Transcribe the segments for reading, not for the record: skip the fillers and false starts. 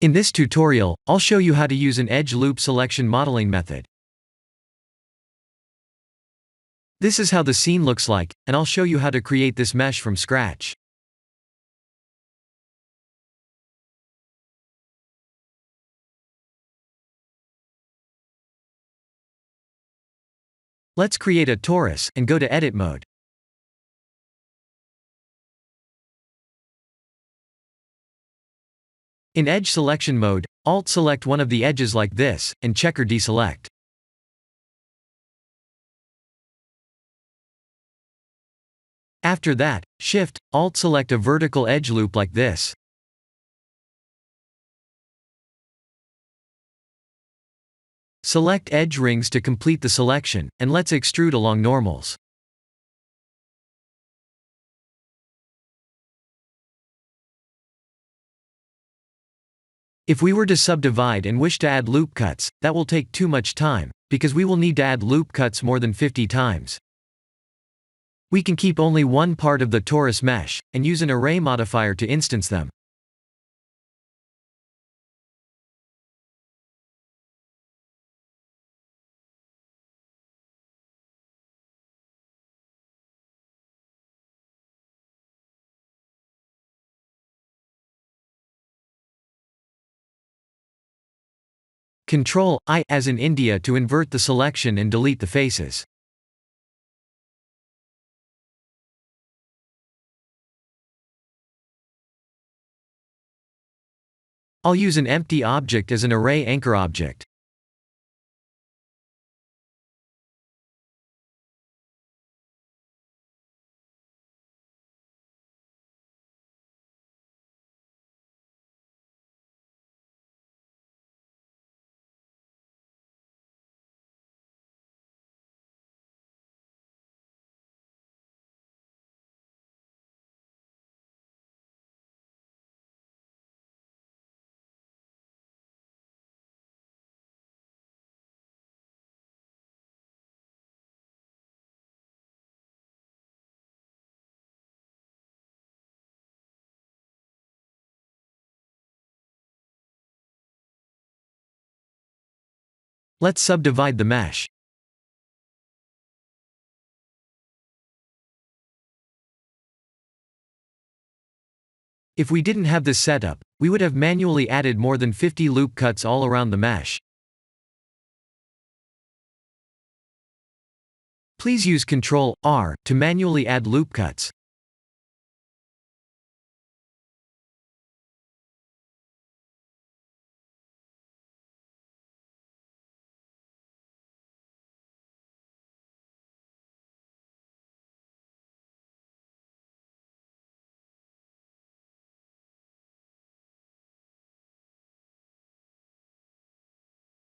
In this tutorial, I'll show you how to use an edge loop selection modeling method. This is how the scene looks like, and I'll show you how to create this mesh from scratch. Let's create a torus, and go to edit mode. In edge selection mode, Alt-select one of the edges like this, and checker deselect. After that, Shift, Alt-select a vertical edge loop like this. Select edge rings to complete the selection, and let's extrude along normals. If we were to subdivide and wish to add loop cuts, that will take too much time, because we will need to add loop cuts more than 50 times. We can keep only one part of the torus mesh, and use an array modifier to instance them. Ctrl-I, as in India, to invert the selection and delete the faces. I'll use an empty object as an array anchor object. Let's subdivide the mesh. If we didn't have this setup, we would have manually added more than 50 loop cuts all around the mesh. Please use Ctrl-R to manually add loop cuts.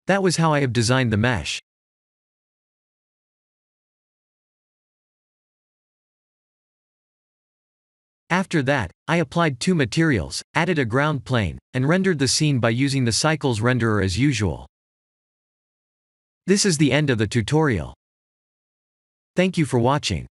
That was how I have designed the mesh. After that, I applied two materials, added a ground plane, and rendered the scene by using the cycles renderer as usual. This is the end of the tutorial. Thank you for watching.